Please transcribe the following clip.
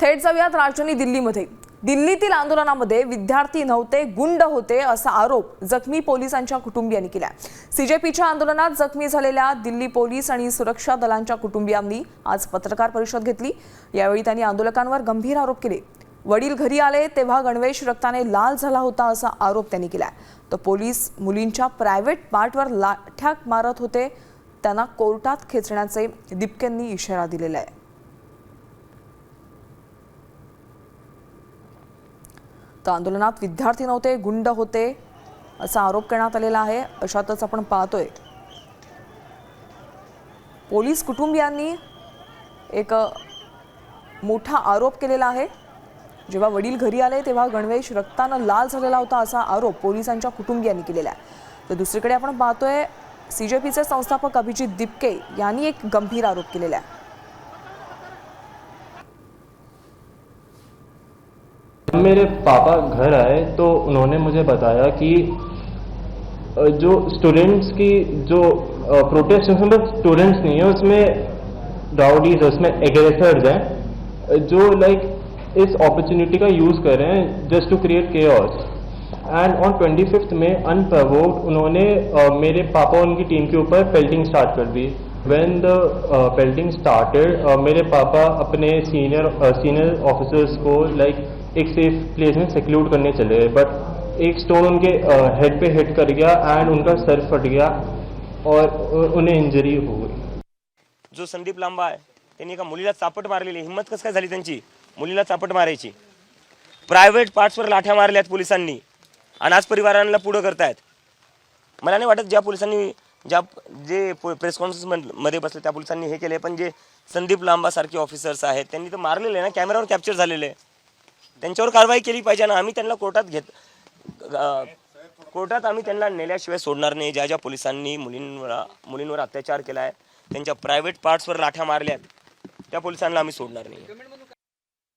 थेट जाऊयात राजधानी दिल्लीमध्ये। दिल्लीतील आंदोलनामध्ये विद्यार्थी नव्हते, गुंड होते असा आरोप जखमी पोलिसांच्या कुटुंबियांनी केला। सीजेपीच्या आंदोलनात जखमी झालेल्या दिल्ली पोलीस आणि सुरक्षा दलांच्या कुटुंबियांनी आज पत्रकार परिषद घेतली। यावेळी त्यांनी आंदोलकांवर गंभीर आरोप केले। वडील घरी आले तेव्हा गणवेश रक्ताने लाल झाला होता असा आरोप त्यांनी केला। तर पोलीस मुलींच्या प्रायव्हेट पार्टवर लाठ्या मारत होते, त्यांना कोर्टात खेचण्याचे दिपकेंनी इशारा दिलेला आहे। तर आंदोलनात विद्यार्थी नव्हते, गुंड होते असा आरोप करण्यात आलेला आहे। अशातच आपण पाहतोय पोलीस कुटुंबियांनी एक मोठा आरोप केलेला आहे। जेव्हा वडील घरी आले तेव्हा गणवेश रक्ताने लाल झालेला होता असा आरोप पोलिसांच्या कुटुंबियांनी केलेला आहे। तर दुसरीकडे आपण पाहतोय सीजेपीचे संस्थापक अभिजित दिपके यांनी एक गंभीर आरोप केलेला आहे। मेरे पापा घर आए तो उन्होंने मुझे बताया कि जो स्टूडेंट्स की जो प्रोटेस्ट उसमें स्टूडेंट्स नहीं है, उसमें राउडीज, उसमें एग्रेसर्स हैं जो लाइक इस अपॉर्चुनिटी का यूज़ कर रहे हैं just to create chaos. And on 25 में अनप्रोवोक्ड उन्होंने मेरे पापा उनकी टीम के ऊपर पेल्टिंग स्टार्ट कर दी। व्हेन द पेल्टिंग स्टार्टेड मेरे पापा अपने सीनियर ऑफिसर्स को लाइक एक सेफ प्लेस में सिक्योर करने चले गए, बट एक स्टोन उनके हेड पे हिट कर गया एंड उनका सर फट गया और उन्हें इंजरी हो गई। जो संदीप लांबा आहे त्यांनी एका मुलीला चापट मारलेली, हिम्मत कसं काय झाली त्यांची मुलीला चापट मारायची? प्रायव्हेट पार्ट्सवर लाठ्या मारल्यात पोलिसांनी आणि आज परिवारांना पुढे करतायत। मला नाही वाटत ज्या पोलिसांनी जे प्रेस कॉन्फरन्स मध्ये बसले त्या पोलिसांनी हे केले, पण जे संदीप लांबा सारखे ऑफिसर्स आहेत त्यांनी तर मारलेले ना, कॅमेरावर कॅप्चर झालेले, त्यांच्यावर कारवाई केली पाहिजे ना। आम्ही त्यांना कोर्टात आम्ही त्यांना नेल्याशिवाय सोडणार नाही। ज्या ज्या पोलिसांनी मुलींवर अत्याचार केला आहे, त्यांच्या प्रायव्हेट पार्ट्सवर लाठ्या मारल्यात, त्या पोलिसांना आम्ही सोडणार नाही।